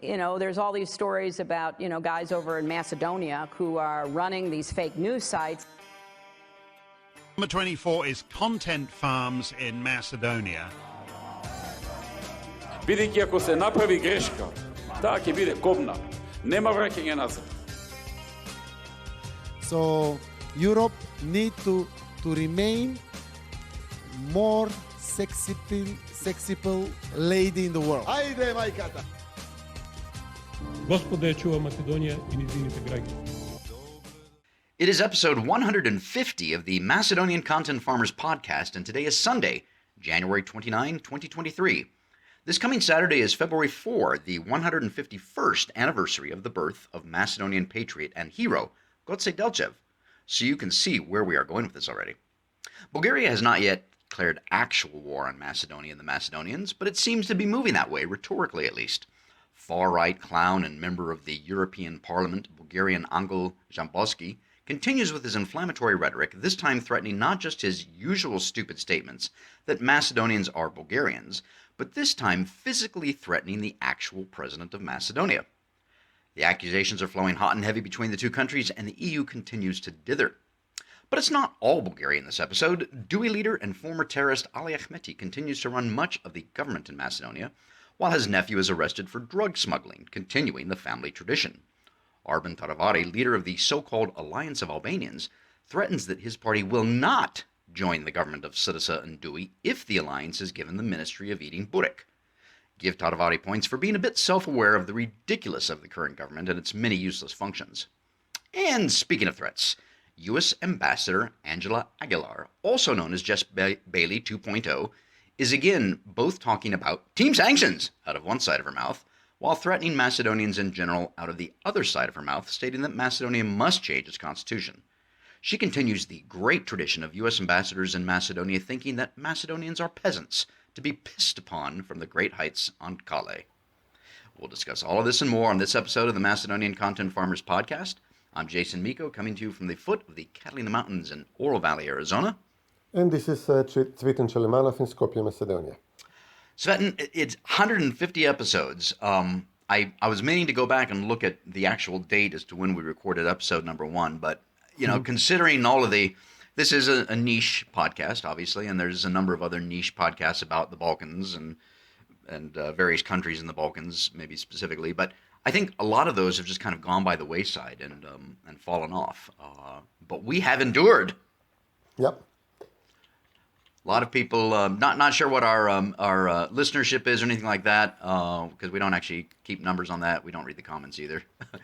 there's all these stories about, guys over in Macedonia who are running these fake news sites. Number 24 is Content Farms in Macedonia. Бидејќи ако се направи грешка, таа ќе биде кобна. Нема враќање назад. So Europe need to remain more sexy lady in the world. Ajde, majkata! Господа ја чува Македонија и низините граѓани. It is episode 150 of the Macedonian Content Farmers Podcast, and today is Sunday, January 29, 2023. This coming Saturday is February 4, the 151st anniversary of the birth of Macedonian patriot and hero, Goce Delcev, so you can see where we are going with this already. Bulgaria has not yet declared actual war on Macedonia and the Macedonians, but it seems to be moving that way, rhetorically at least. Far-right clown and member of the European Parliament, Bulgarian Angel Jamboski, continues with his inflammatory rhetoric, this time threatening not just his usual stupid statements that Macedonians are Bulgarians, but this time physically threatening the actual president of Macedonia. The accusations are flowing hot and heavy between the two countries, and the EU continues to dither. But it's not all Bulgaria in this episode. DUI leader and former terrorist Ali Ahmeti continues to run much of the government in Macedonia, while his nephew is arrested for drug smuggling, continuing the family tradition. Arben Taravari, leader of the so-called Alliance of Albanians, threatens that his party will not join the government of Syriza and DUI if the alliance is given the ministry of eating burek. Give Taravari points for being a bit self-aware of the ridiculous of the current government and its many useless functions. And speaking of threats, U.S. Ambassador Angela Aguilar, also known as Jess Baily 2.0, is again both talking about team sanctions out of one side of her mouth, while threatening Macedonians in general out of the other side of her mouth, stating that Macedonia must change its constitution. She continues the great tradition of U.S. ambassadors in Macedonia thinking that Macedonians are peasants to be pissed upon from the great heights on Kale. We'll discuss all of this and more on this episode of the Macedonian Content Farmers Podcast. I'm Jason Miko, coming to you from the foot of the Catalina Mountains in Oro Valley, Arizona. And this is Cvetin in Skopje, Macedonia. Cvetin, it's 150 episodes. I was meaning to go back and look at the actual date as to when we recorded episode number 1, but considering all of this is a niche podcast, obviously, and there's a number of other niche podcasts about the Balkans and various countries in the Balkans, maybe specifically, but I think a lot of those have just kind of gone by the wayside and fallen off. But we have endured. Yep. A lot of people not sure what our listenership is or anything like that, because we don't actually keep numbers on that. We don't read the comments either.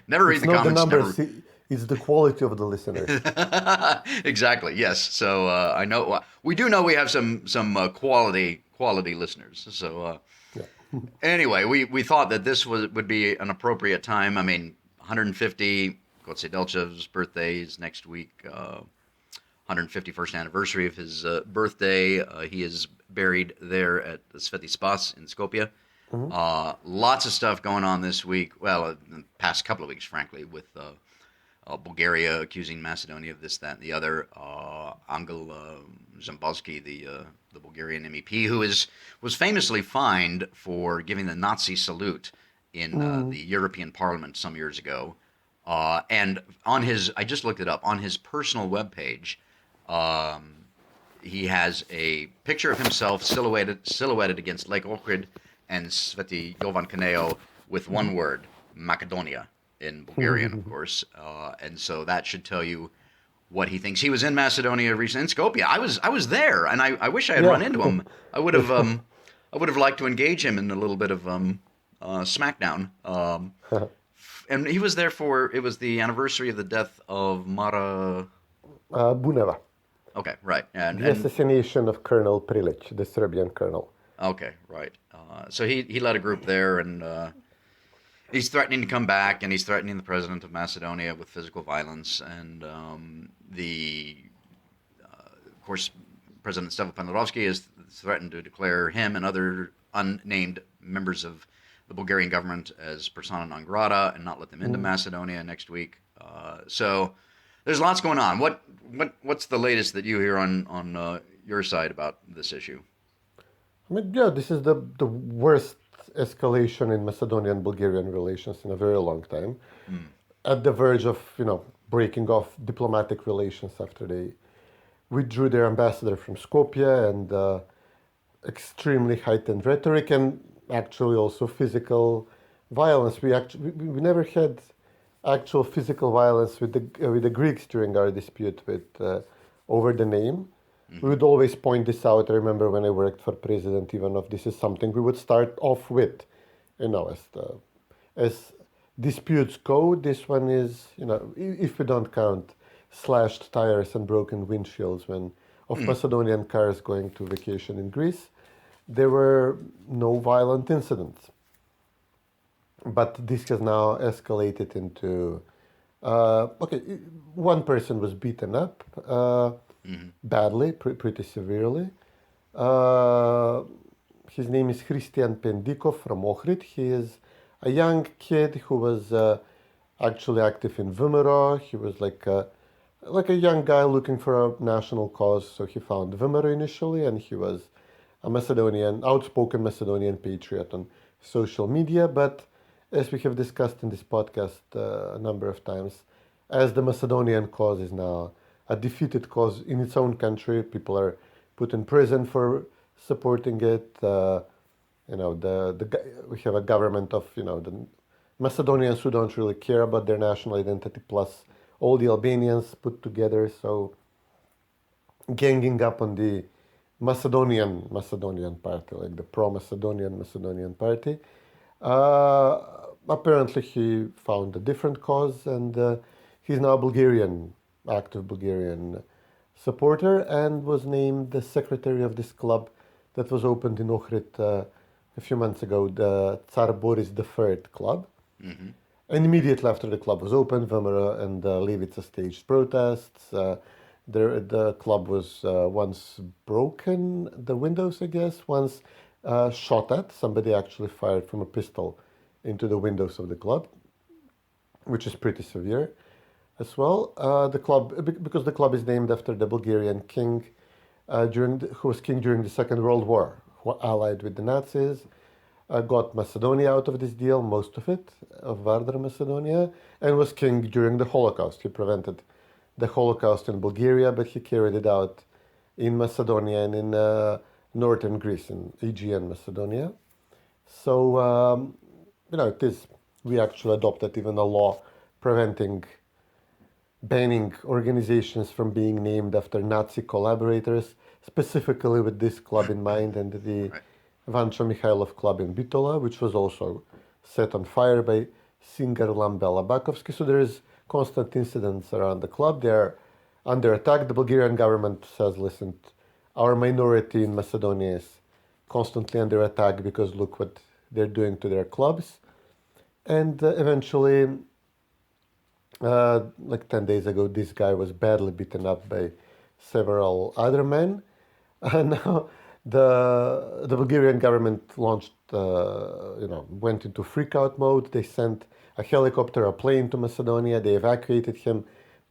Never read the comments. It's not the numbers. It's the quality of the listeners. Exactly. Yes. So I know we do know we have some quality listeners. So anyway, we thought that this would be an appropriate time. I mean, 150. Goce Delcev's birthday is next week. 151st anniversary of his birthday. He is buried there at the Sveti Spas in Skopje. Mm-hmm. Lots of stuff going on this week. Well, the past couple of weeks, frankly, with Bulgaria accusing Macedonia of this, that, and the other. Angel Jamboski, the Bulgarian MEP, who was famously fined for giving the Nazi salute in the European Parliament some years ago. And on his, I just looked it up, on his personal webpage, he has a picture of himself silhouetted against Lake Ohrid and Sveti Jovan Kaneo with one word, Macedonia, in Bulgarian, of course. And so that should tell you what he thinks. He was in Macedonia recently, in Skopje. I was there, and I wish I had run into him. I would have liked to engage him in a little bit of smackdown. And he was there it was the anniversary of the death of Mara Buneva. Okay, right. And the assassination of Colonel Prilic, the Serbian colonel. Okay, right. So he led a group there, and he's threatening to come back, and he's threatening the president of Macedonia with physical violence. And of course, President Stevo Pandarovski has threatened to declare him and other unnamed members of the Bulgarian government as persona non grata and not let them into Macedonia next week. So there's lots going on. What's the latest that you hear on your side about this issue? I mean, yeah, this is the worst escalation in Macedonian and Bulgarian relations in a very long time, at the verge of, breaking off diplomatic relations after they withdrew their ambassador from Skopje, and extremely heightened rhetoric and actually also physical violence. We never had actual physical violence with the Greeks during our dispute over the name. We would always point this out. I remember when I worked for President Ivanov, this is something we would start off with, as disputes go. This one is, if we don't count slashed tires and broken windshields of Macedonian cars going to vacation in Greece, there were no violent incidents. But this has now escalated into, one person was beaten up badly, pretty severely. His name is Christian Pendikov from Ohrid. He is a young kid who was actually active in VMRO. He was like a young guy looking for a national cause. So he found VMRO initially, and he was a outspoken Macedonian patriot on social media. But as we have discussed in this podcast a number of times, as the Macedonian cause is now a defeated cause in its own country, people are put in prison for supporting it. We have a government of the Macedonians who don't really care about their national identity, plus all the Albanians put together. So ganging up on the Macedonian party, like the pro-Macedonian party. Apparently he found a different cause, and he's now active Bulgarian supporter, and was named the secretary of this club that was opened in Ohrid a few months ago, the Tsar Boris III club. And immediately after the club was opened, VMRO and Levica staged protests. The club was once broken, the windows, I guess, once shot at. Somebody actually fired from a pistol into the windows of the club, which is pretty severe as well. The club, because the club is named after the Bulgarian king, who was king during the Second World War, who allied with the Nazis, got Macedonia out of this deal, most of it, of Vardar Macedonia, and was king during the Holocaust. He prevented the Holocaust in Bulgaria, but he carried it out in Macedonia and in northern Greece, in Aegean Macedonia. So, we actually adopted even a law banning organizations from being named after Nazi collaborators, specifically with this club in mind, and the Vancho Mikhailov club in Bitola, which was also set on fire by singer Lambela Bakovsky. So there is constant incidents around the club. They are under attack. The Bulgarian government says, listen, our minority in Macedonia is constantly under attack because look what they're doing to their clubs. And eventually, like 10 days ago, this guy was badly beaten up by several other men. And now the Bulgarian government went into freak-out mode. They sent a helicopter, a plane to Macedonia. They evacuated him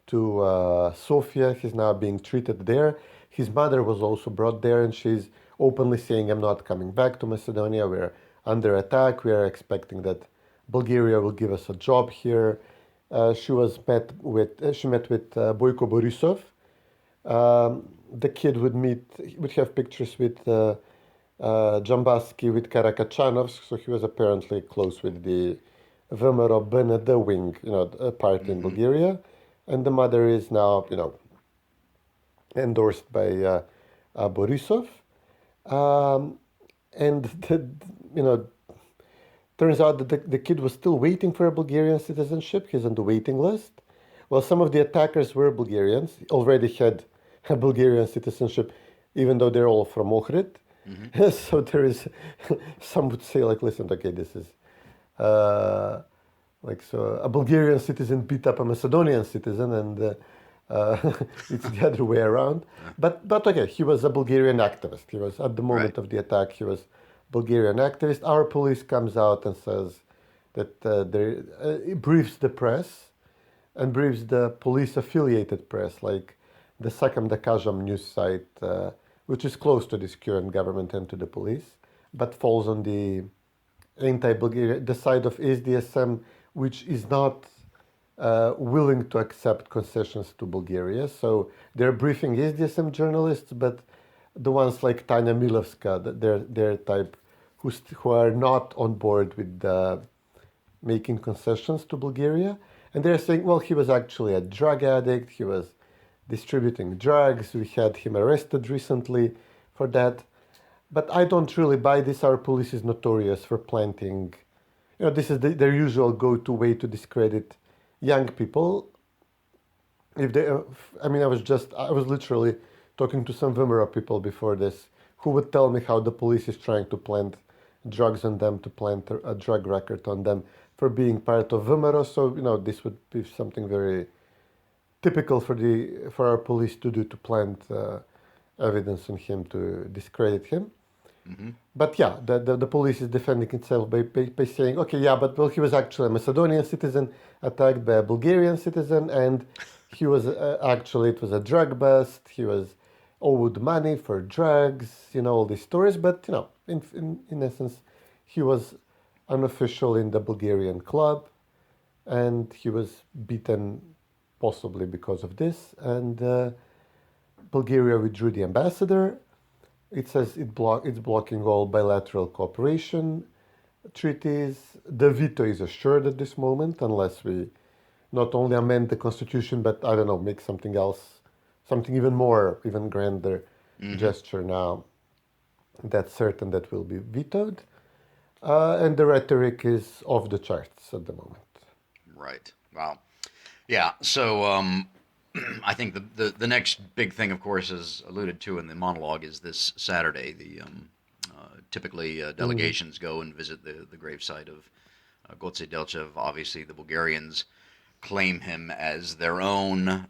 to Sofia. He's now being treated there. His mother was also brought there, and she's openly saying, I'm not coming back to Macedonia. We're under attack. We are expecting that Bulgaria will give us a job here. She met with Boyko Borisov. The kid would have pictures with Jambaski, with Karakachanov, so he was apparently close with the VMRO BND wing, a party in Bulgaria, and the mother is now, endorsed by Borisov, turns out that the kid was still waiting for a Bulgarian citizenship. He's on the waiting list. Well, some of the attackers were Bulgarians, already had a Bulgarian citizenship, even though they're all from Ohrid. So there is, some would say, like, listen, okay, this is, so a Bulgarian citizen beat up a Macedonian citizen, and it's the other way around. But okay, he was a Bulgarian activist. He was, at the moment of the attack, he was Bulgarian activist. Our police comes out and says that it briefs the press and briefs the police-affiliated press, like the Sakam Dakajam news site, which is close to this current government and to the police, but falls on the anti-Bulgaria, the side of SDSM, which is not willing to accept concessions to Bulgaria. So they're briefing SDSM journalists, but the ones like Tanya Milovska, their type, who are not on board with making concessions to Bulgaria. And they're saying, well, he was actually a drug addict. He was distributing drugs. We had him arrested recently for that. But I don't really buy this. Our police is notorious for planting. This is their usual go-to way to discredit young people. If they, I was literally talking to some VMRO people before this, who would tell me how the police is trying to plant drugs on them, to plant a drug record on them for being part of VMRO. So this would be something very typical for our police to do, to plant evidence on him to discredit him. Mm-hmm. But yeah, the police is defending itself by saying, okay, yeah, but well, he was actually a Macedonian citizen attacked by a Bulgarian citizen, and he was actually, it was a drug bust. He was owed money for drugs, all these stories. But in essence, he was unofficial in the Bulgarian club, and he was beaten possibly because of this. And Bulgaria withdrew the ambassador. It says it's blocking all bilateral cooperation treaties. The veto is assured at this moment, unless we not only amend the constitution, but make something else, something even grander gesture now. That's certain that will be vetoed. And the rhetoric is off the charts at the moment. Right. Wow. Yeah. So I think the next big thing, of course, as alluded to in the monologue, is this Saturday. Typically delegations go and visit the gravesite of Goce Delcev. Obviously, the Bulgarians claim him as their own.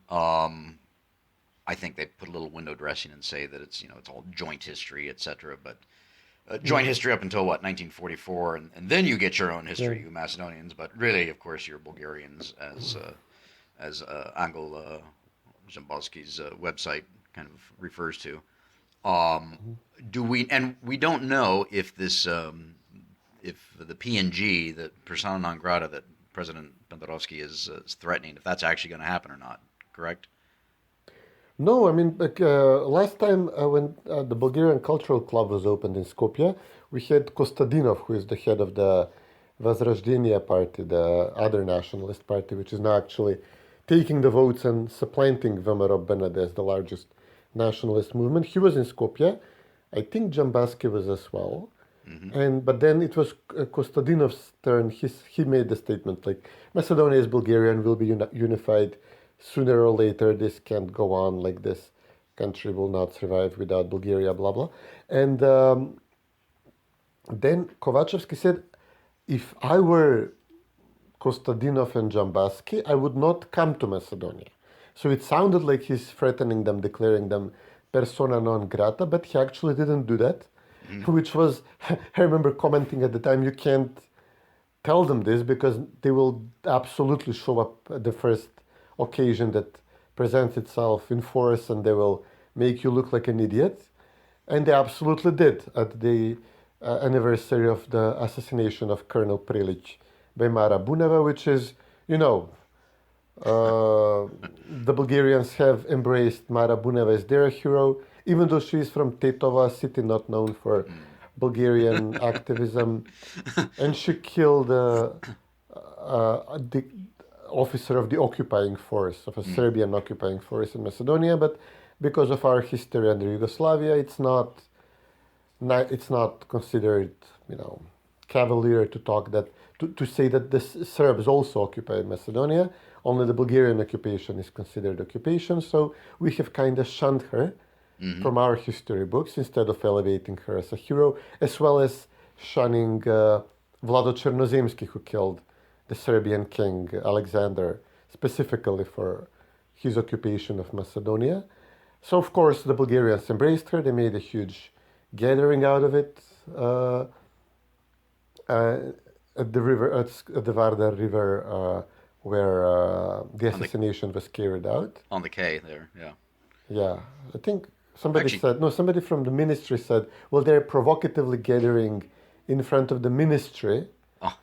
I think they put a little window dressing and say that it's all joint history, etc. But joint history up until 1944, and then you get your own history, you Macedonians. But really, of course, you're Bulgarians, as Angel Zambowski's website kind of refers to. We don't know if this, if the PNG, the persona non grata that President Pendarovsky is threatening, if that's actually going to happen or not, correct? No, last time when the Bulgarian Cultural Club was opened in Skopje, we had Kostadinov, who is the head of the Vazrajdenija party, the other nationalist party, which is now actually taking the votes and supplanting VMRO Benede as the largest nationalist movement. He was in Skopje. I think Jambaski was as well. Mm-hmm. But then it was Kostadinov's turn. He made the statement like, Macedonia is Bulgaria and will be unified. Sooner or later, this can't go on like this. Country will not survive without Bulgaria, blah, blah. And then Kovachevsky said, if I were Kostadinov and Jambaski, I would not come to Macedonia. So it sounded like he's threatening them, declaring them persona non grata, but he actually didn't do that, which was, I remember commenting at the time, you can't tell them this because they will absolutely show up at the first occasion that presents itself in force, and they will make you look like an idiot. And they absolutely did at the anniversary of the assassination of Colonel Prilic by Mara Buneva, which is, the Bulgarians have embraced Mara Buneva as their hero, even though she is from Tetova, a city not known for Bulgarian activism. And she killed the officer of the occupying force, of a Serbian occupying force in Macedonia. But because of our history under Yugoslavia, it's not considered, cavalier to talk that, to say that the Serbs also occupied Macedonia. Only the Bulgarian occupation is considered occupation. So we have kind of shunned her from our history books instead of elevating her as a hero, as well as shunning Vlado Chernozemski, who killed the Serbian king Alexander specifically for his occupation of Macedonia. So of course the Bulgarians embraced her. They made a huge gathering out of it at the river, at the Vardar River, where the assassination was carried out. On the K there, yeah. Yeah, I think somebody from the ministry said, well, they're provocatively gathering in front of the ministry. Oh.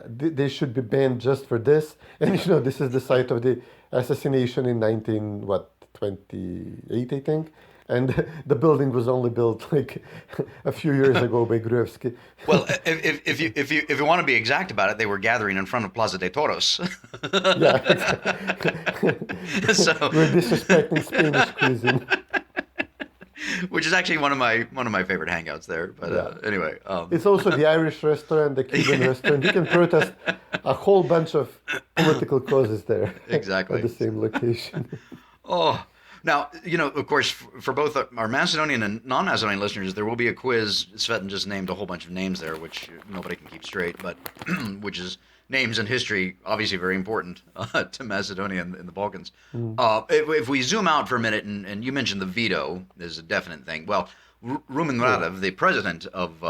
They should be banned just for this. And this is the site of the assassination in 1928, I think. And the building was only built like a few years ago by Gruevski. Well, if you want to be exact about it, they were gathering in front of Plaza de Toros. Yeah, So, we're disrespecting Spanish cuisine. which is actually one of my favorite hangouts there. But anyway, It's also the Irish restaurant, the Cuban restaurant. You can protest a whole bunch of political causes there. Exactly. At the same location. Oh, now, of course, for both our Macedonian and non-Macedonian listeners, there will be a quiz. Cvetin just named a whole bunch of names there, which nobody can keep straight, but which is names and history, obviously very important to Macedonia and the Balkans. If we zoom out for a minute, and you mentioned the veto is a definite thing. Well, Rumen Radev, the president of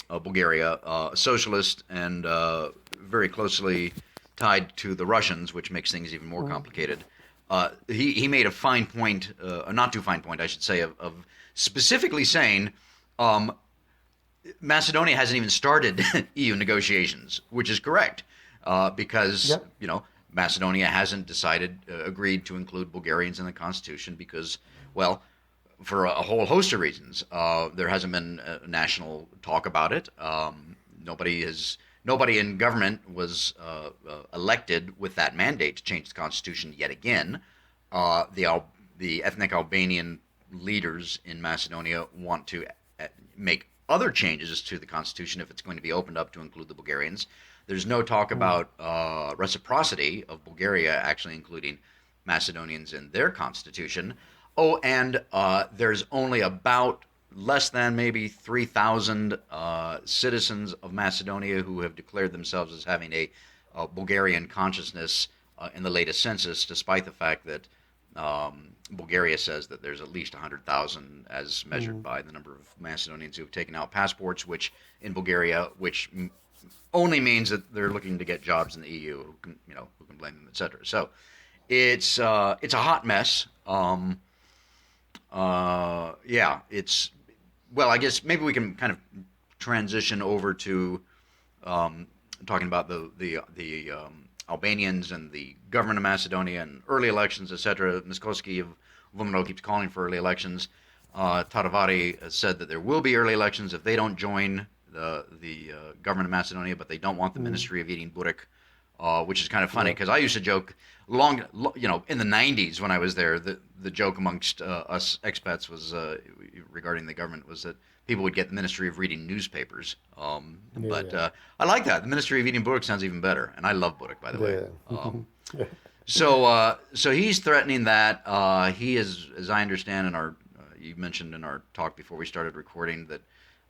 Bulgaria, a socialist and very closely tied to the Russians, which makes things even more complicated. He made a fine point, a not too fine point, I should say, of specifically saying Macedonia hasn't even started EU negotiations, which is correct, because Macedonia hasn't agreed to include Bulgarians in the constitution because, well, for a whole host of reasons. There hasn't been a national talk about it. Nobody in government was elected with that mandate to change the constitution yet again. The ethnic Albanian leaders in Macedonia want to make other changes to the constitution if it's going to be opened up to include the Bulgarians. There's no talk about reciprocity of Bulgaria actually including Macedonians in their constitution. Oh, and there's only about less than maybe 3,000 citizens of Macedonia who have declared themselves as having a Bulgarian consciousness in the latest census, despite the fact that Bulgaria says that there's at least 100,000 as measured by the number of Macedonians who have taken out passports, which in Bulgaria, which only means that they're looking to get jobs in the EU, who can blame them, etc. So it's a hot mess. Well, I guess maybe we can kind of transition over to talking about the Albanians and the government of Macedonia and early elections, etc. Miskoski of VMRO keeps calling for early elections. Taravari has said that there will be early elections if they don't join the government of Macedonia, but they don't want the Ministry of Eating Burek, which is kind of funny because I used to joke in the 90s when I was there, the joke amongst us expats was regarding the government was that people would get the Ministry of Reading newspapers. I like that. The Ministry of Eating Burek sounds even better, and I love Burek, by the way. So he's threatening that. He is, as I understand, you mentioned in our talk before we started recording that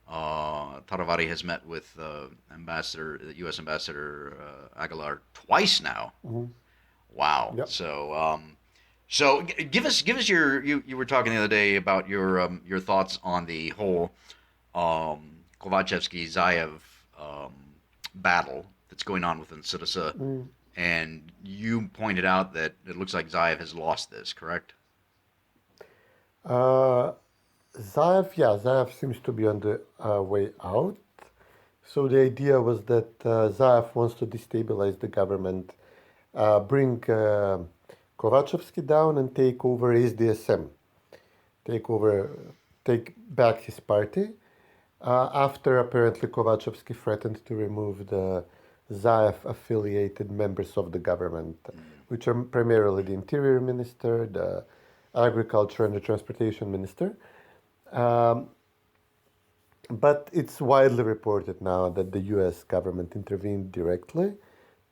Taravari has met with U.S. Ambassador Aguilar twice now. Wow. Yep. So give us you were talking the other day about your thoughts on the whole Kovachevsky-Zaev battle that's going on within Sudasa, and you pointed out that it looks like Zaev has lost this, correct? Zaev seems to be on the way out. So the idea was that Zaev wants to destabilize the government, bring Kovachevsky down and take over SDSM, take back his party, after apparently Kovachevsky threatened to remove the Zaev-affiliated members of the government, which are primarily the Interior Minister, the Agriculture and the Transportation Minister. But it's widely reported now that the U.S. government intervened directly,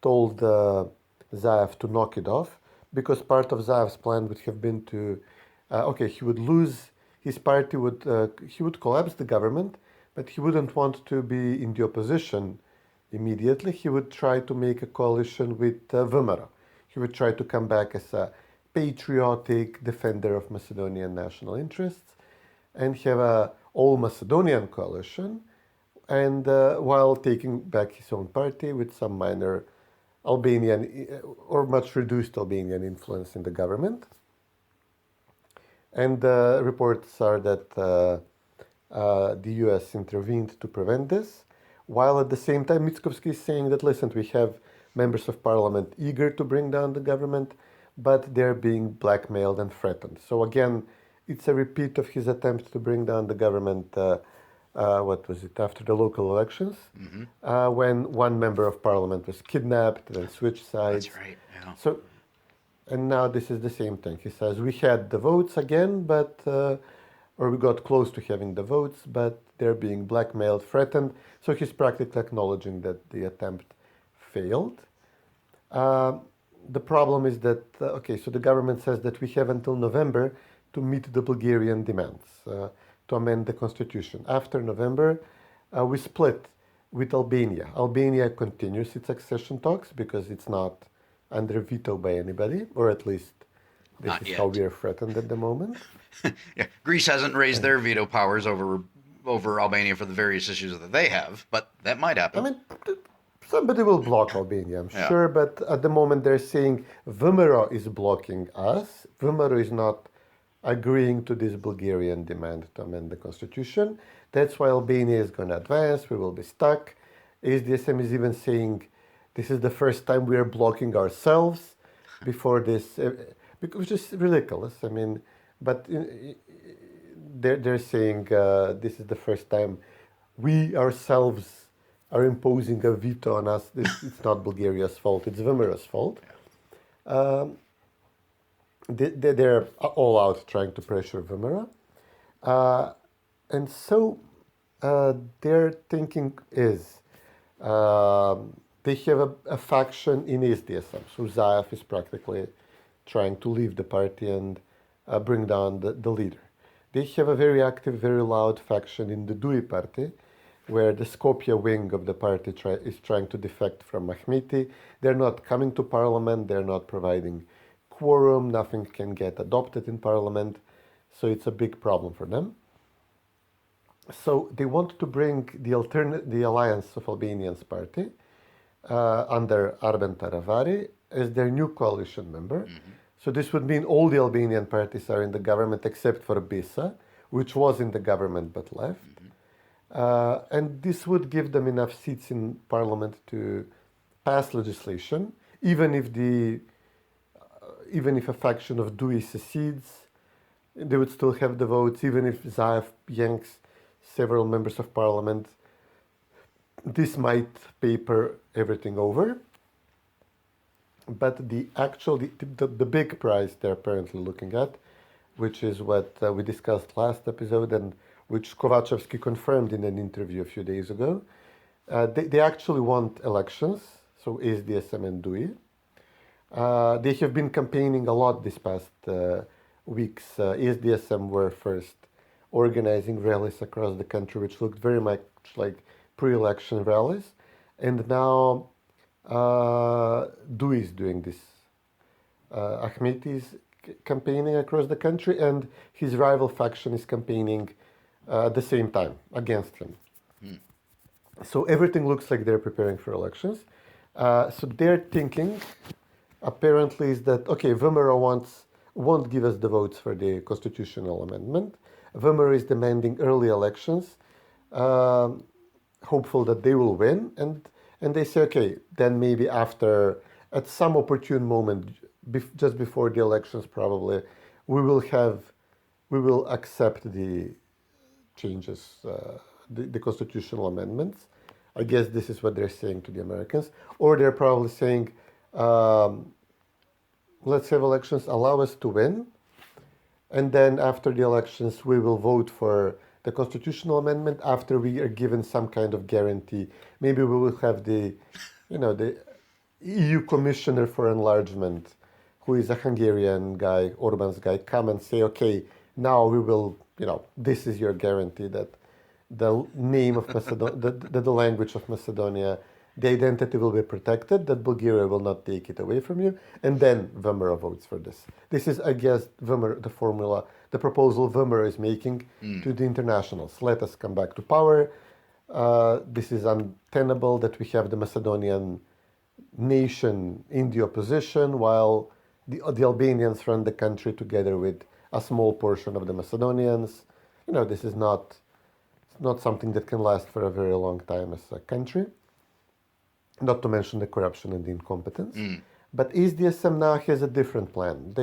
told Zaev to knock it off, because part of Zaev's plan would have been to, he would lose his party, he would collapse the government, but he wouldn't want to be in the opposition immediately. He would try to make a coalition with VMRO. He would try to come back as a patriotic defender of Macedonian national interests and have a all-Macedonian coalition, and while taking back his own party with some minor Albanian or much reduced Albanian influence in the government. And reports are that the U.S. intervened to prevent this. while at the same time Mickovsky is saying that, listen, we have members of parliament eager to bring down the government, but they're being blackmailed and threatened. So again, it's a repeat of his attempt to bring down the government, what was it, after the local elections, when one member of parliament was kidnapped and switched sides. That's right, yeah. So, and now this is the same thing. He says, we had the votes again, but, or we got close to having the votes, but they're being blackmailed, threatened. So he's practically acknowledging that the attempt failed. The problem is that, so the government says that we have until November to meet the Bulgarian demands, to amend the constitution. After November, we split with Albania. Albania continues its accession talks because it's not under veto by anybody, or at least this Not is yet. how we are threatened at the moment. Yeah, Greece hasn't raised their veto powers over Albania for the various issues that they have, but that might happen. I mean, somebody will block Albania, I'm Yeah. sure, but at the moment they're saying VMRO is blocking us. VMRO is not agreeing to this Bulgarian demand to amend the constitution. That's why Albania is going to advance. We will be stuck. SDSM is even saying this is the first time we are blocking ourselves before this, which is ridiculous. I mean, but they're saying this is the first time we ourselves are imposing a veto on us. It's not Bulgaria's fault, it's VMRO's fault. They're all out trying to pressure VMRO. And so their thinking is they have a faction in SDSM. So Zaev is practically trying to leave the party and bring down the leader. They have a very active, very loud faction in the DUI party, where the Skopje wing of the party is trying to defect from Ahmeti. They're not coming to parliament, they're not providing quorum, nothing can get adopted in parliament, so it's a big problem for them. So they want to bring the Alliance of Albanians party under Arben Taravari as their new coalition member. So this would mean all the Albanian parties are in the government except for BISA, which was in the government but left. And this would give them enough seats in parliament to pass legislation, even if a faction of DUI secedes, they would still have the votes. Even if Zaev yanks several members of parliament, this might paper everything over. But the big prize they're apparently looking at, which is what we discussed last episode and which Kovachevsky confirmed in an interview a few days ago, they actually want elections, so SDSM and DUI. They have been campaigning a lot this past weeks. SDSM were first organizing rallies across the country, which looked very much like pre-election rallies. And now DUI is doing this. Ahmeti is campaigning across the country, and his rival faction is campaigning at the same time against him. So everything looks like they're preparing for elections. So their thinking apparently is that, okay, VMRO won't give us the votes for the constitutional amendment. VMRO is demanding early elections, hopeful that they will win. And they say, okay, then maybe after, at some opportune moment, just before the elections probably, we will accept the changes, the constitutional amendments. I guess this is what they're saying to the Americans. Or they're probably saying, let's have elections, allow us to win, and then after the elections we will vote for the constitutional amendment after we are given some kind of guarantee. Maybe we will have the EU Commissioner for Enlargement, who is a Hungarian guy, Orban's guy, come and say, okay, now we will, this is your guarantee that the name of Macedonia, the language of Macedonia, the identity will be protected, that Bulgaria will not take it away from you, and then VMRO votes for this. This is, I guess, the formula, the proposal VMRO is making to the internationals. Let us come back to power. This is untenable that we have the Macedonian nation in the opposition while the Albanians run the country together with a small portion of the Macedonians. This is not not something that can last for a very long time as a country. Not to mention the corruption and the incompetence. But SDSM now has a different plan.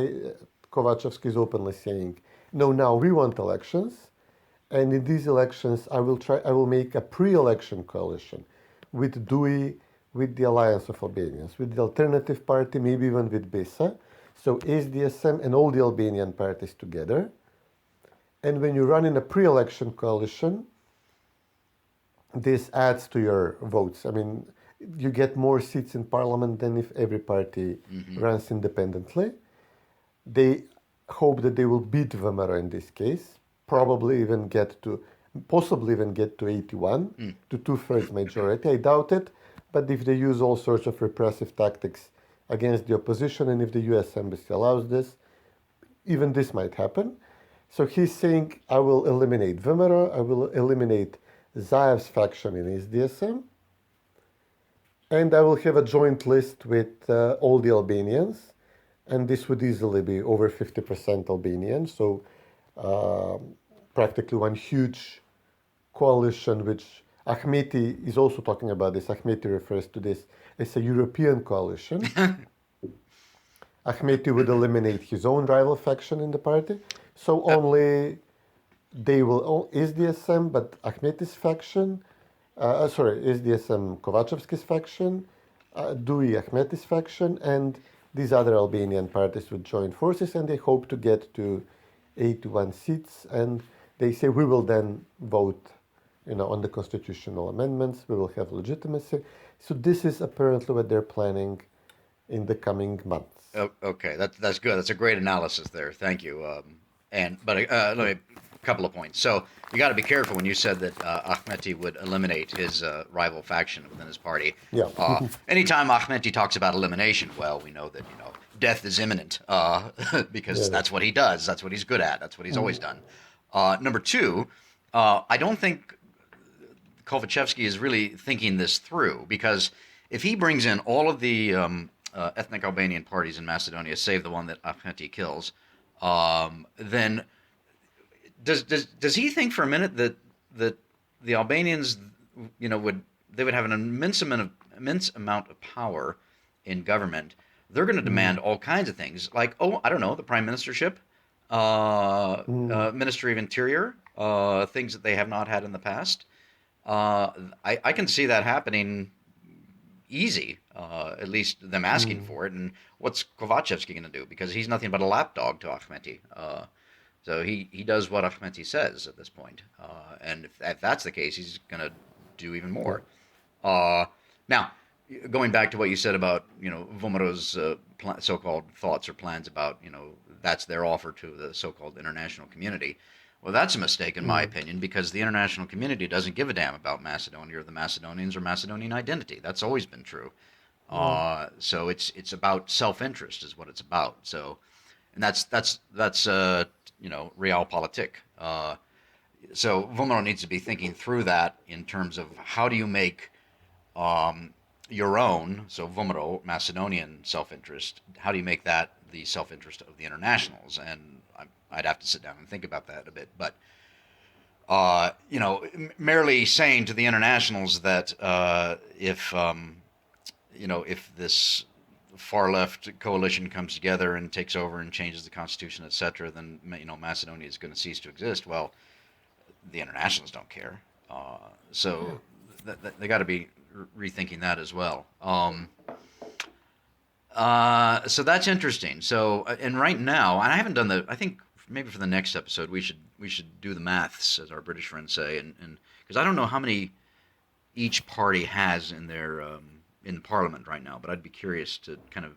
Kovacevsky is openly saying, no, now we want elections, and in these elections I will make a pre-election coalition with DUI, with the Alliance of Albanians, with the Alternative Party, maybe even with BESA. So SDSM and all the Albanian parties together. And when you run in a pre-election coalition, this adds to your votes. I mean, you get more seats in parliament than if every party runs independently. They hope that they will beat VMRO in this case, possibly even get to 81, to 2/3 majority. I doubt it, but if they use all sorts of repressive tactics against the opposition, and if the US embassy allows this, even this might happen. So he's saying, I will eliminate VMRO, I will eliminate Zaev's faction in SDSM, and I will have a joint list with all the Albanians, and this would easily be over 50% Albanian, so practically one huge coalition, which Ahmeti is also talking about this. Ahmeti refers to this as a European coalition. Ahmeti would eliminate his own rival faction in the party, so only they will, SDSM, but Ahmeti's faction, SDSM Kovacevsky's faction, DUI Ahmeti's faction, and these other Albanian parties would join forces, and they hope to get to 81 seats, and they say we will then vote, on the constitutional amendments, we will have legitimacy. So this is apparently what they're planning in the coming months. Oh, okay, that's good. That's a great analysis there. Thank you. Let me. Couple of points. So you got to be careful when you said that Ahmeti would eliminate his rival faction within his party. Yeah. Anytime Ahmeti talks about elimination, well, we know that death is imminent because that's what he does. That's what he's good at. That's what he's always done. Number two, I don't think Kovacevsky is really thinking this through, because if he brings in all of the ethnic Albanian parties in Macedonia, save the one that Ahmeti kills, then does he think for a minute that the Albanians, would have an immense amount of power in government? They're going to demand all kinds of things, like, the prime ministership, Ministry of Interior, things that they have not had in the past. I can see that happening easy, at least them asking for it. And what's Kovacevsky going to do? Because he's nothing but a lapdog to Ahmeti. So he does what Ahmeti says at this point. And if that's the case, he's going to do even more. Now, going back to what you said about, VMRO's so-called thoughts or plans about, that's their offer to the so-called international community. Well, that's a mistake, in my opinion, because the international community doesn't give a damn about Macedonia or the Macedonians or Macedonian identity. That's always been true. So it's about self-interest is what it's about. So, and that's realpolitik. So VMRO needs to be thinking through that in terms of how do you make your own, so VMRO, Macedonian self-interest, how do you make that the self-interest of the internationals? And I'd have to sit down and think about that a bit. But, merely saying to the internationals that if this far-left coalition comes together and takes over and changes the constitution, etc., then, Macedonia is going to cease to exist. Well, the internationals don't care. So they got to be rethinking that as well. So that's interesting. So, and right now, and I haven't done I think maybe for the next episode we should do the maths, as our British friends say, and because I don't know how many each party has in their in Parliament right now, but I'd be curious to kind of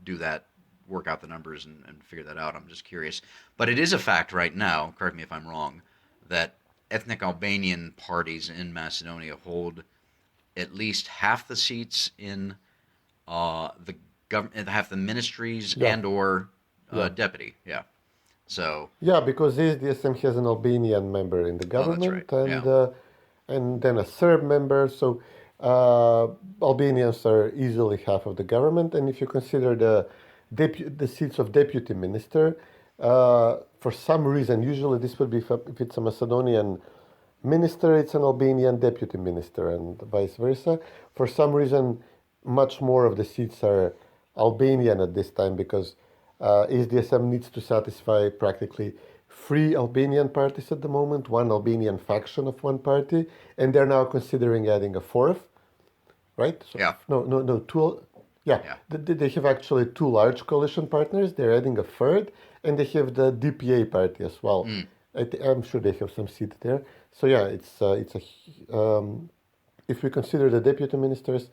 do that, work out the numbers and figure that out. I'm just curious. But it is a fact right now, correct me if I'm wrong, that ethnic Albanian parties in Macedonia hold at least half the seats in the government, half the ministries and or deputy. Yeah. So. Yeah, because SDSM has an Albanian member in the government, and then a Serb member. So Albanians are easily half of the government, and if you consider the seats of deputy minister, for some reason, usually this would be if it's a Macedonian minister, it's an Albanian deputy minister, and vice versa. For some reason, much more of the seats are Albanian at this time because SDSM needs to satisfy practically 3 Albanian parties at the moment, 1 Albanian faction of 1 party, and they're now considering adding a 4th, right? So, Yeah. No, 2. Yeah, they have actually 2 large coalition partners. They're adding a 3rd, and they have the DPA party as well. I'm sure they have some seat there. So yeah, if we consider the deputy ministers,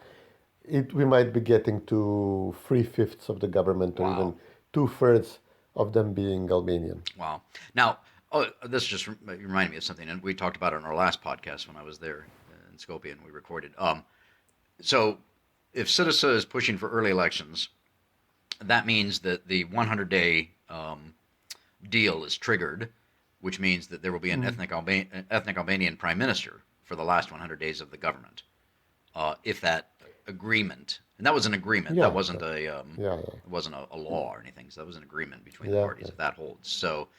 we might be getting to 3/5 of the government, or even 2/3 of them being Albanian. Wow. Now, this just reminded me of something, and we talked about it on our last podcast when I was there in Skopje and we recorded. So if Syriza is pushing for early elections, that means that the 100-day deal is triggered, which means that there will be an ethnic Albanian prime minister for the last 100 days of the government. If that agreement, and that was an agreement, that wasn't it wasn't a law or anything, so that was an agreement between the parties, if that holds. So,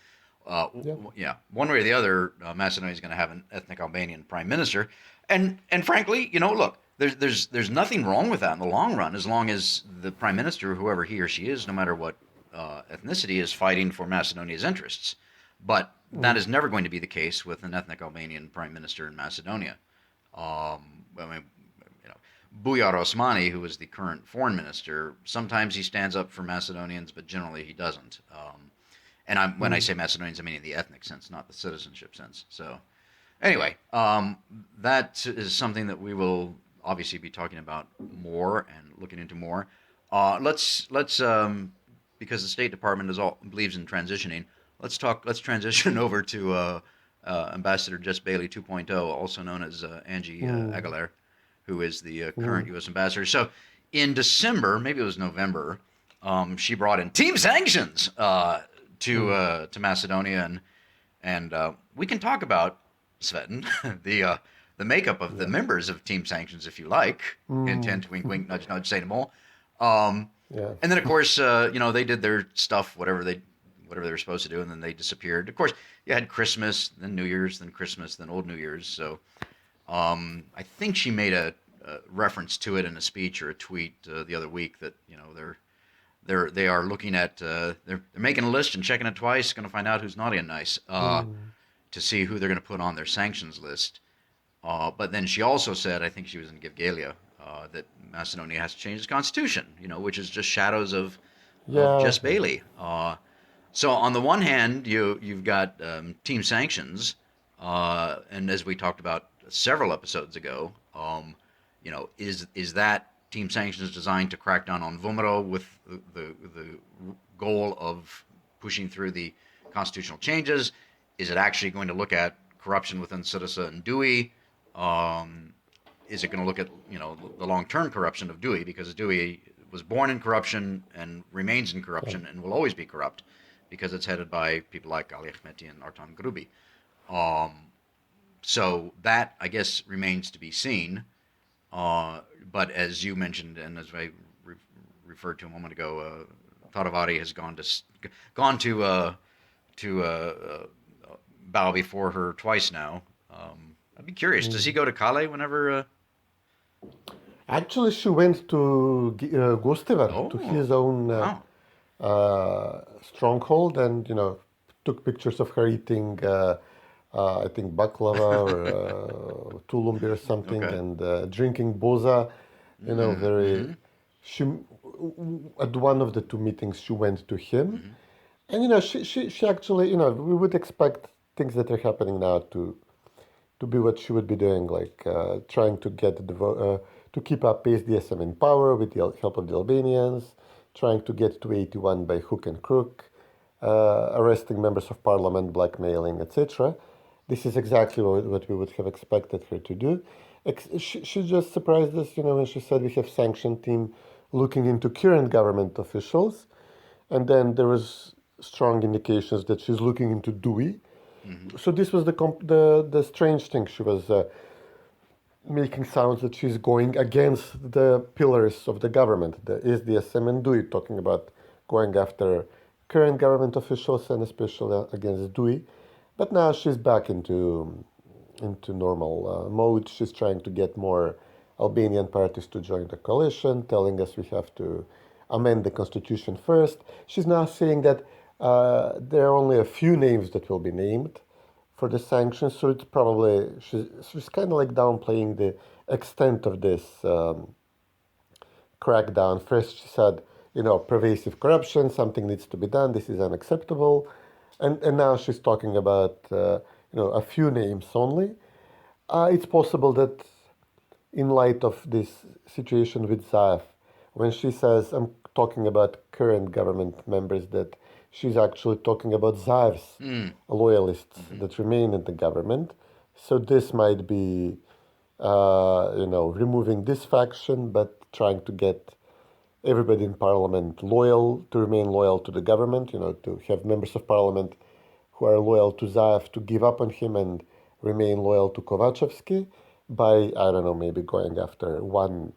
one way or the other, Macedonia is going to have an ethnic Albanian prime minister, and frankly, look, there's nothing wrong with that in the long run, as long as the prime minister, whoever he or she is, no matter what ethnicity, is fighting for Macedonia's interests. But that is never going to be the case with an ethnic Albanian prime minister in Macedonia. Bujar Osmani, who is the current foreign minister, sometimes he stands up for Macedonians, but generally he doesn't. When I say Macedonians, I mean in the ethnic sense, not the citizenship sense. So, anyway, that is something that we will obviously be talking about more and looking into more. Let's because the State Department believes in transitioning. Let's transition over to Ambassador Jess Baily 2.0, also known as Angie Aguilar, who is the current U.S. ambassador. So in December, maybe it was November, she brought in team sanctions to Macedonia, and we can talk about, Cvetin, the makeup of the members of team sanctions, if you like. Hint, hint, wink, wink, nudge, nudge, say no more. And then, of course, they did their stuff, whatever they were supposed to do, and then they disappeared. Of course, you had Christmas, then New Year's, then Christmas, then Old New Year's. So I think she made a reference to it in a speech or a tweet the other week that they are looking at they're making a list and checking it twice, going to find out who's naughty and nice to see who they're going to put on their sanctions list. But then she also said, I think she was in Gevgelia, that Macedonia has to change its constitution, which is just shadows of Jess Baily. So on the one hand, you've got team sanctions, and as we talked about several episodes ago, is that team sanctions designed to crack down on VMRO with the goal of pushing through the constitutional changes? Is it actually going to look at corruption within Syriza and DUI? Is it going to look at the long-term corruption of DUI, because DUI was born in corruption and remains in corruption and will always be corrupt because it's headed by people like Ali Ahmeti and Artan Grubi. So that, I guess, remains to be seen. But as you mentioned, and as I referred to a moment ago, Taravari has gone to bow before her twice now. I'd be curious. Does he go to Kale whenever? Actually, she went to Gostevar, to his own stronghold, and took pictures of her eating. I think baklava or tulumbi or something, and drinking boza. She at one of the 2 meetings she went to him, and she actually we would expect things that are happening now to be what she would be doing, like trying to get to keep up SDSM in power with the help of the Albanians, trying to get to 81 by hook and crook, arresting members of parliament, blackmailing, etc. This is exactly what we would have expected her to do. She just surprised us, when she said we have sanctioned team looking into current government officials, and then there was strong indications that she's looking into DUI. So this was the strange thing. She was making sounds that she's going against the pillars of the government, the SDSM and DUI, talking about going after current government officials and especially against DUI. But now she's back into into normal mode. She's trying to get more Albanian parties to join the coalition, telling us we have to amend the constitution first. She's now saying that there are only a few names that will be named for the sanctions, so it's probably, she's kind of like downplaying the extent of this crackdown. First she said, pervasive corruption, something needs to be done, this is unacceptable. And now she's talking about, a few names only. It's possible that in light of this situation with Zaev, when she says, I'm talking about current government members, that she's actually talking about Zaev's loyalists that remain in the government. So this might be, removing this faction, but trying to get everybody in parliament to remain loyal to the government, to have members of parliament who are loyal to Zaev to give up on him and remain loyal to Kovacevsky by, maybe going after one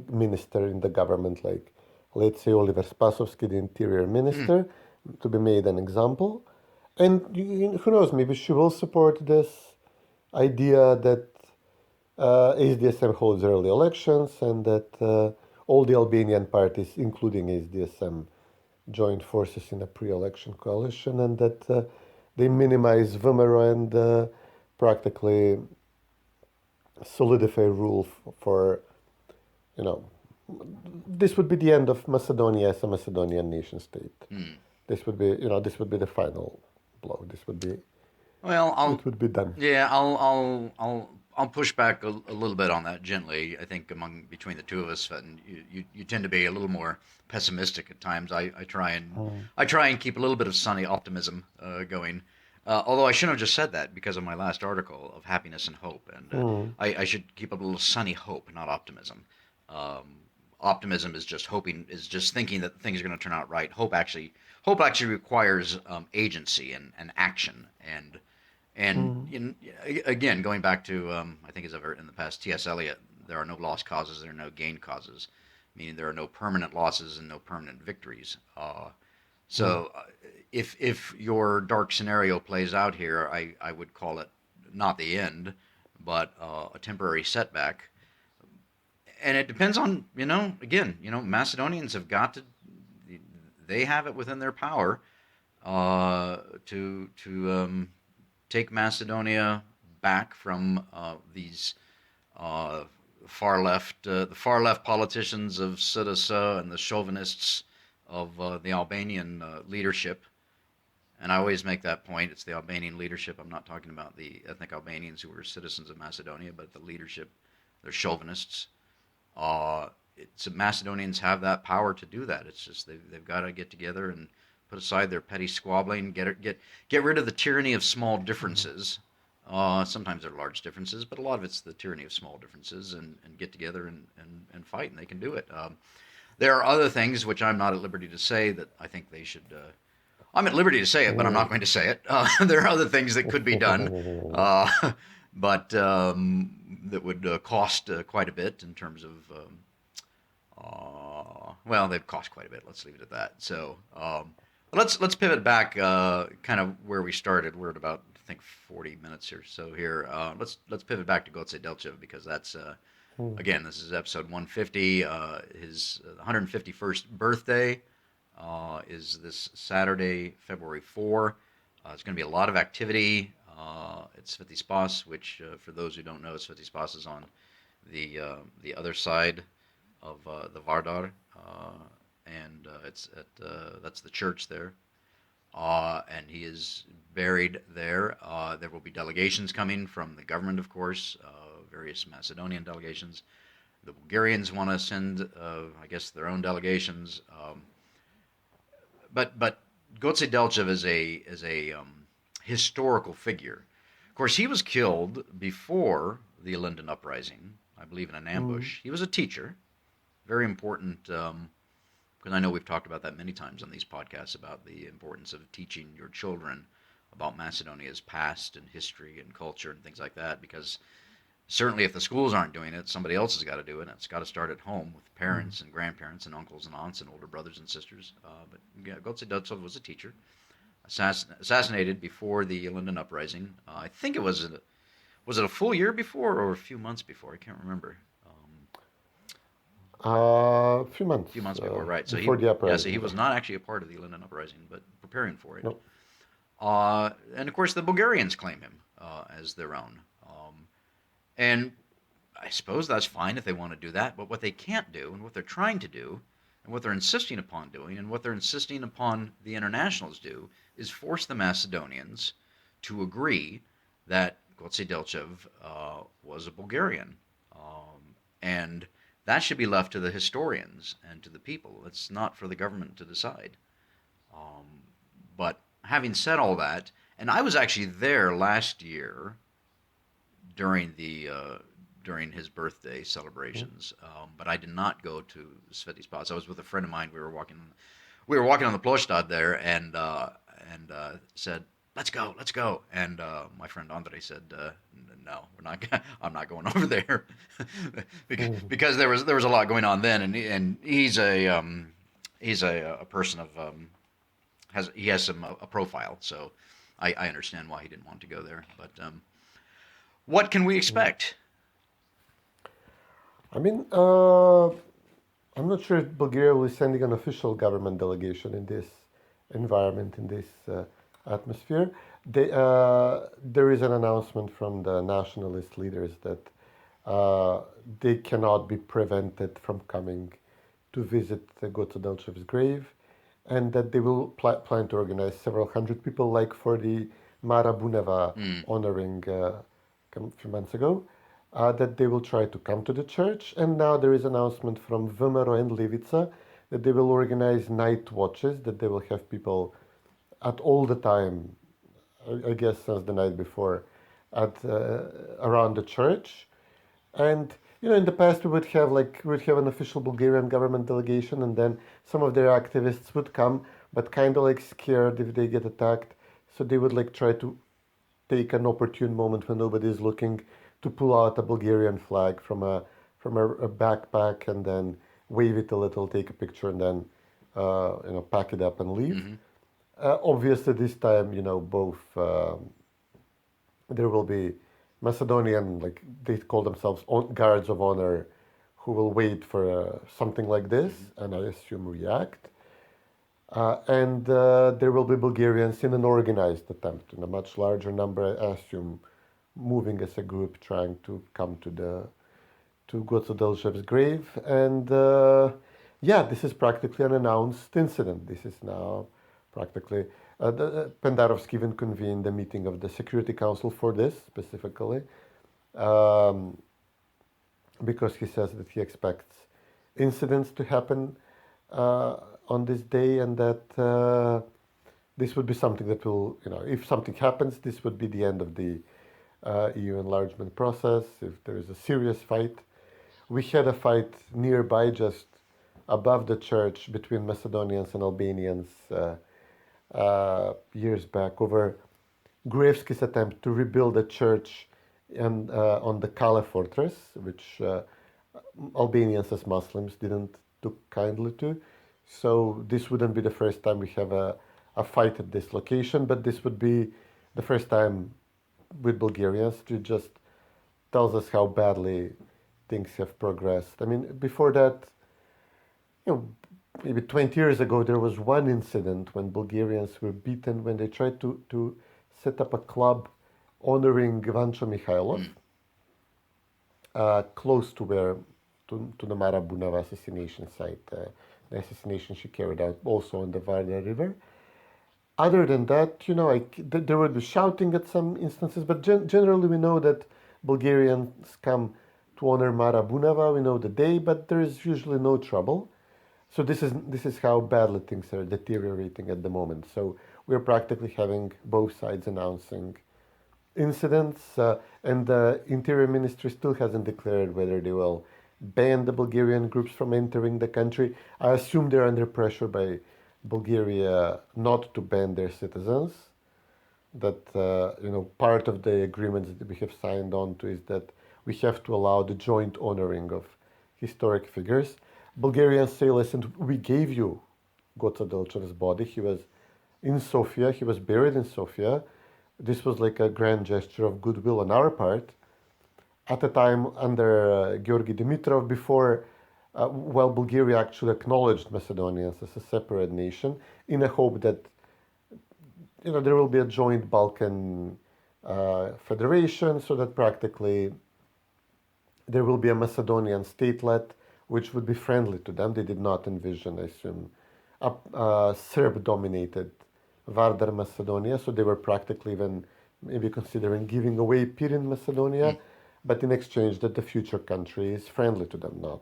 minister in the government, like, let's say, Oliver Spasovsky, the interior minister, to be made an example. And who knows, maybe she will support this idea that SDSM holds early elections and that all the Albanian parties, including SDSM, joined forces in a pre-election coalition, and that they minimize VMRO and practically solidify rule for, this would be the end of Macedonia as a Macedonian nation state. This would be, the final blow. This would be, it would be done. Yeah, I'll push back a little bit on that gently. I think between the two of us, and you tend to be a little more pessimistic at times. I try and keep a little bit of sunny optimism going. Although I shouldn't have just said that because of my last article of happiness and hope, and I should keep a little sunny hope, not optimism. Optimism is just thinking that things are going to turn out right. Hope actually requires agency and action and again, going back to I think as I've heard in the past, T.S. Eliot, there are no lost causes, there are no gained causes, meaning there are no permanent losses and no permanent victories. If your dark scenario plays out here, I would call it not the end, but a temporary setback. And it depends on, Macedonians have they have it within their power to take Macedonia back from these the far left politicians of Syriza and the chauvinists of the Albanian leadership. And I always make that point. It's the Albanian leadership. I'm not talking about the ethnic Albanians who were citizens of Macedonia, but the leadership, they're chauvinists. Macedonians have that power to do that. It's just they've got to get together and put aside their petty squabbling, get rid of the tyranny of small differences. Sometimes they're large differences, but a lot of it's the tyranny of small differences, and get together and fight, and they can do it. There are other things which I'm not at liberty to say that I think they should. I'm at liberty to say it, but I'm not going to say it. There are other things that could be done, but that would cost quite a bit in terms of. They'd cost quite a bit. Let's leave it at that. So let's pivot back, kind of where we started. We're at about, I think, 40 minutes or so here. Let's pivot back to Goce Delcev, because that's again, this is episode 150. His 151st birthday is this Saturday, February 4. It's going to be a lot of activity. It's Sveti Spas, which for those who don't know, Sveti Spas is on the other side of the Vardar, and it's at that's the church there, and he is buried there. There will be delegations coming from the government, of course, various Macedonian delegations. The Bulgarians want to send, I guess, their own delegations. But Goce Delcev is a historical figure. Of course, he was killed before the Linden Uprising, I believe, in an ambush. He was a teacher. Very important, because I know we've talked about that many times on these podcasts, about the importance of teaching your children about Macedonia's past and history and culture and things like that, because certainly if the schools aren't doing it, somebody else has got to do it. It's got to start at home with parents and grandparents and uncles and aunts and older brothers and sisters. But yeah, Goce Delcev was a teacher. assassinated before the Linden uprising. I think it was it a full year before or a few months before? I can't remember. A few months. A few months before, right? So before the uprising. So he was not actually a part of the Linden uprising, but preparing for it. No. And of course, the Bulgarians claim him as their own. And I suppose that's fine if they want to do that. But what they can't do, and what they're trying to do, and what they're insisting upon doing, and what they're insisting upon the internationals do, is force the Macedonians to agree that Goce Delcev was a Bulgarian. And that should be left to the historians and to the people. It's not for the government to decide. But having said all that, and I was actually there last year during his birthday celebrations, but I did not go to Sveti's Spots. I was with a friend of mine. We were walking on the Plostad there, and said, let's go. And my friend Andre said, no, I'm not going over there, because there was a lot going on then, and he's a person of he has a profile, so I understand why he didn't want to go there. But what can we expect? I mean, I'm not sure if Bulgaria will be sending an official government delegation in this environment, in this atmosphere. There is an announcement from the nationalist leaders that they cannot be prevented from coming to visit Goce Delcev's grave, and that they will plan to organize several hundred people, like for the Mara Buneva honoring a few months ago, that they will try to come to the church. And now there is an announcement from VMRO and Levica that they will organize night watches, that they will have people at all the time, I guess since the night before, at around the church. And in the past we would have an official Bulgarian government delegation, and then some of their activists would come, but kind of scared if they get attacked. So they would try to take an opportune moment when nobody is looking to pull out a Bulgarian flag from a backpack and then wave it a little, take a picture, and then pack it up and leave. Mm-hmm. Obviously, this time, both there will be Macedonian, they call themselves guards of honor, who will wait for something like this, and I assume react. And there will be Bulgarians in an organized attempt, in a much larger number, I assume, moving as a group, trying to come to Goce Delcev's grave. And this is practically an announced incident. This is now practically Pendarovski even convened a meeting of the Security Council for this specifically, because he says that he expects incidents to happen on this day, and that this would be something that will, if something happens, this would be the end of the EU enlargement process. If there is a serious fight, we had a fight nearby, just above the church, between Macedonians and Albanians years back over Gruevski's attempt to rebuild a church on the Kale fortress, which Albanians as Muslims didn't took kindly to. So this wouldn't be the first time we have a fight at this location, but this would be the first time with Bulgarians. It just tells us how badly things have progressed. I mean, before that, maybe 20 years ago, there was one incident when Bulgarians were beaten when they tried to set up a club honoring Vancho Mikhailov, close to the Mara Buneva assassination site, the assassination she carried out also on the Varda River. Other than that, there would be shouting at some instances, but generally we know that Bulgarians come to honor Mara Buneva. We know the day, but there is usually no trouble. So this is how badly things are deteriorating at the moment. So we're practically having both sides announcing incidents, and the Interior Ministry still hasn't declared whether they will ban the Bulgarian groups from entering the country. I assume they're under pressure by Bulgaria not to ban their citizens. That part of the agreements that we have signed on to is that we have to allow the joint honoring of historic figures. Bulgarians say, listen, we gave you Goce Delcev's body. He was in Sofia. He was buried in Sofia. This was like a grand gesture of goodwill on our part. At the time, under Georgi Dimitrov, before, while Bulgaria actually acknowledged Macedonians as a separate nation, in a hope that there will be a joint Balkan federation, so that practically there will be a Macedonian statelet which would be friendly to them. They did not envision, I assume, a Serb-dominated Vardar Macedonia, so they were practically even maybe considering giving away Pirin Macedonia, but in exchange that the future country is friendly to them, not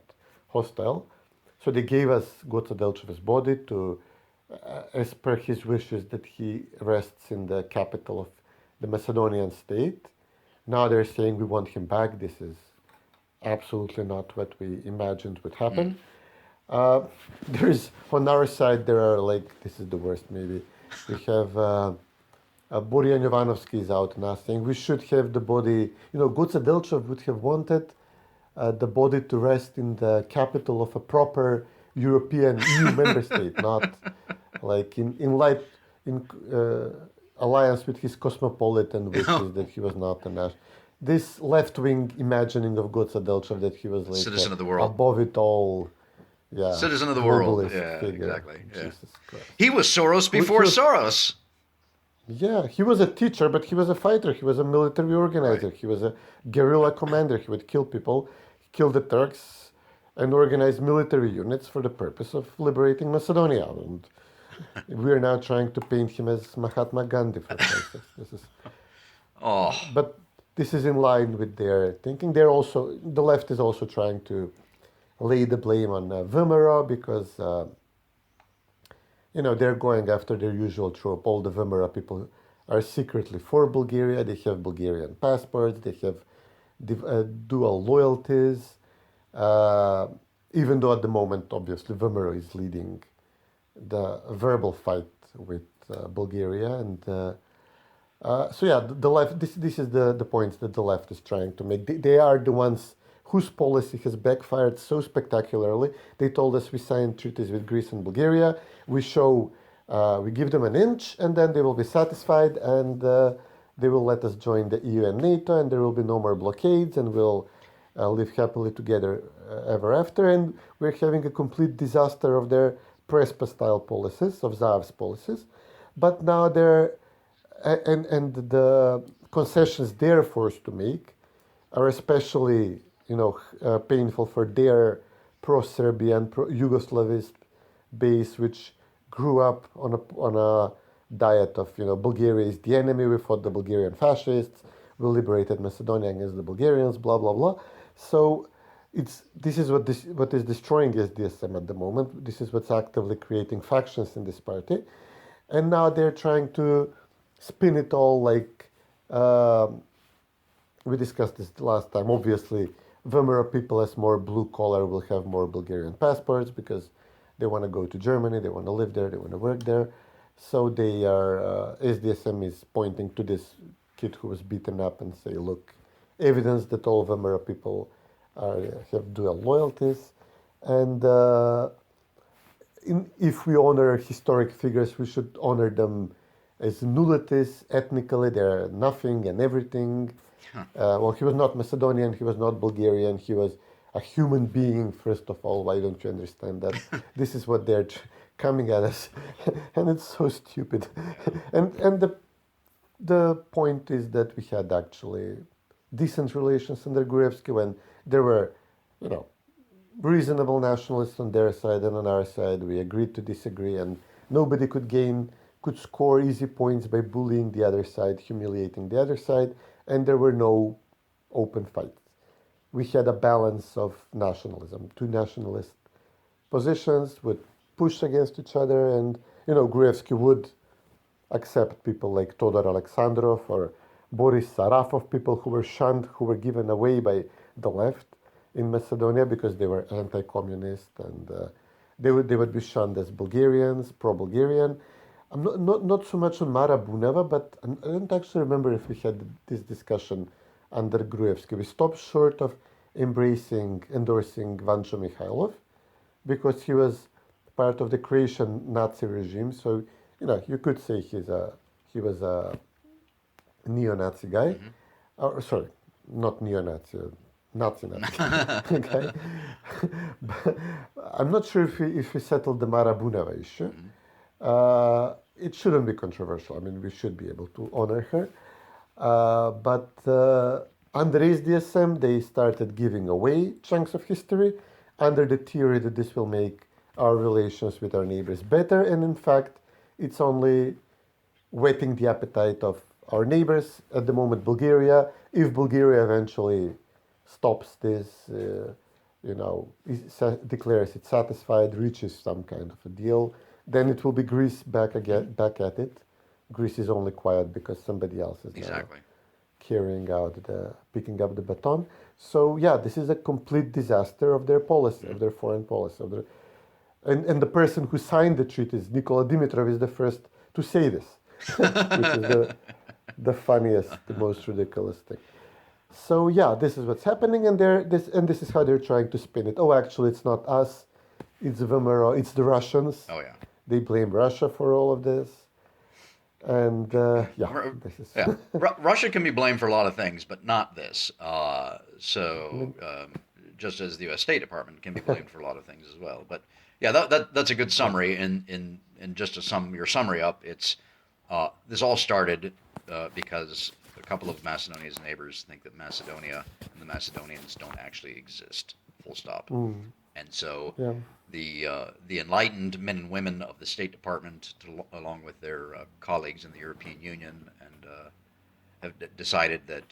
hostile. So they gave us Goce Delcev's body to, as per his wishes, that he rests in the capital of the Macedonian state. Now they're saying we want him back. This is absolutely not what we imagined would happen. There's, on our side, there are this is the worst maybe. We have Borian Jovanovski is out now saying we should have the body, Goce Delcev would have wanted the body to rest in the capital of a proper European EU member state, not like in alliance with his cosmopolitan wishes that he was not a national. This left-wing imagining of Goce Delcev that he was like citizen of the world, above it all. Yeah, citizen of the world. Yeah, figure. exactly. Yeah. Jesus Christ. He was Soros before Soros. Yeah, he was a teacher, but he was a fighter. He was a military organizer. Right. He was a guerrilla commander. He would kill people, kill the Turks, and organize military units for the purpose of liberating Macedonia. And we are now trying to paint him as Mahatma Gandhi, for instance. But this is in line with their thinking. The left is also trying to lay the blame on VMRO because, they're going after their usual trope. All the VMRO people are secretly for Bulgaria. They have Bulgarian passports. They have dual loyalties. Even though at the moment, obviously, VMRO is leading the verbal fight with Bulgaria. And the left, this is the points that the left is trying to make. They are the ones whose policy has backfired so spectacularly. They told us we signed treaties with Greece and Bulgaria. We give them an inch, and then they will be satisfied, and they will let us join the EU and NATO, and there will be no more blockades, and we'll live happily together ever after. And we're having a complete disaster of their Prespa-style policies, of Zaev's policies. But now and the concessions they're forced to make are especially painful for their pro-Serbian, pro-Yugoslavist base, which grew up on a diet of, Bulgaria is the enemy, we fought the Bulgarian fascists, we liberated Macedonia against the Bulgarians, blah, blah, blah. So this is what is destroying SDSM at the moment. This is what's actively creating factions in this party. And now they're trying to spin it all like, we discussed this last time, obviously, VMRO people as more blue collar will have more Bulgarian passports because they want to go to Germany, they want to live there, they want to work there. So they are, SDSM is pointing to this kid who was beaten up and say, look, evidence that all VMRO people have dual loyalties. And if we honor historic figures, we should honor them as nullities. Ethnically, they're nothing and everything. He was not Macedonian, he was not Bulgarian, he was a human being, first of all. Why don't you understand that? This is what they're coming at us. And it's so stupid. And the point is that we had actually decent relations under Gruevski when there were, reasonable nationalists on their side and on our side. We agreed to disagree, and nobody could score easy points by bullying the other side, humiliating the other side, and there were no open fights. We had a balance of nationalism. Two nationalist positions would push against each other, and Gruevski would accept people like Todor Alexandrov or Boris Sarafov, people who were shunned, who were given away by the left in Macedonia because they were anti-communist, and they would be shunned as Bulgarians, pro-Bulgarian. I'm not so much on Mara Buneva, but I don't actually remember if we had this discussion under Gruevski. We stopped short of endorsing Vancho Mikhailov because he was part of the Croatian Nazi regime. So, you could say he was a neo-Nazi guy. Sorry, not neo-Nazi, Nazi guy. But I'm not sure if he settled the Marabuneva issue. It shouldn't be controversial. I mean, we should be able to honor her. But under SDSM, they started giving away chunks of history under the theory that this will make our relations with our neighbors better. And in fact, it's only whetting the appetite of our neighbors, at the moment Bulgaria. If Bulgaria eventually stops this, declares it satisfied, reaches some kind of a deal, then it will be Greece back at it. Greece is only quiet because somebody else is Exactly. Picking up the baton. So yeah, this is a complete disaster of their policy, of their foreign policy. And the person who signed the treaties, Nikola Dimitrov, is the first to say this, which is the funniest, the most ridiculous thing. So yeah, this is what's happening, and this is how they're trying to spin it. Oh, actually, it's not us, it's VMRO, it's the Russians. Oh yeah. They blame Russia for all of this. And this is... Yeah. Russia can be blamed for a lot of things, but not this. Just as the U.S. State Department can be blamed for a lot of things as well. But yeah, that's a good summary. And just to sum your summary up, it's this all started because a couple of Macedonia's neighbors think that Macedonia and the Macedonians don't actually exist. Full stop. And so the enlightened men and women of the State Department, along with their colleagues in the European Union, and have decided that,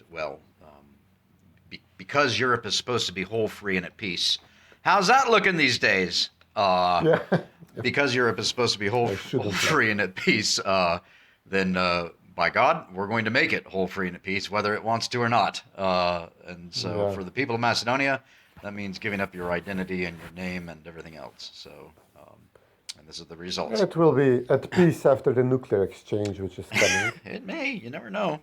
because Europe is supposed to be whole, free, and at peace, how's that looking these days? Because Europe is supposed to be whole, free, and at peace, then by God, we're going to make it whole, free, and at peace, whether it wants to or not. And so for the people of Macedonia, that means giving up your identity and your name and everything else. So, and this is the result. It will be at peace after the nuclear exchange, which is coming. It may. You never know.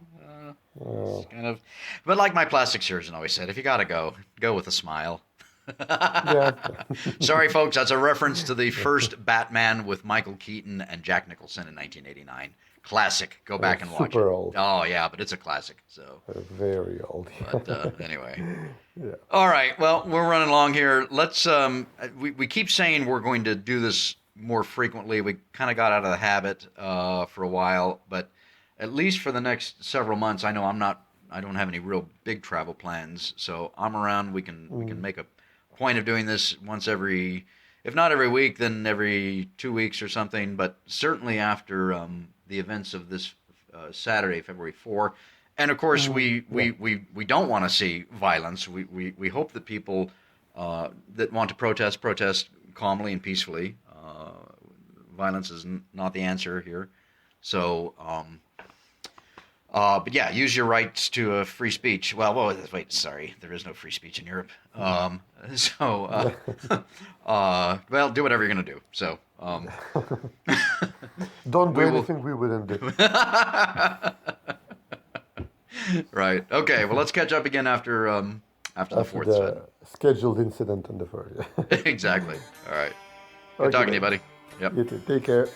It's kind of, but like my plastic surgeon always said, if you gotta go with a smile. Sorry, folks. That's a reference to the first Batman with Michael Keaton and Jack Nicholson in 1989. Classic. Go back and watch it. Super old. Oh yeah, but it's a classic. So very old. But anyway. Yeah. All right. Well, we're running along here. Let's. We keep saying we're going to do this more frequently. We kind of got out of the habit for a while, but at least for the next several months, I know I don't have any real big travel plans, so I'm around. We can make a point of doing this once every, if not every week, then every 2 weeks or something. But certainly after the events of this Saturday, February 4. And of course, we don't want to see violence. We hope that people that want to protest calmly and peacefully. Violence is not the answer here. So, but yeah, use your rights to free speech. Well, wait, sorry, there is no free speech in Europe. Well, do whatever you're gonna do. So, don't do anything we wouldn't do. Right. Okay. Well, let's catch up again after the 4th. The scheduled incident on the 4th. Exactly. All right. Good talking to you, buddy. Yep. You too. Take care.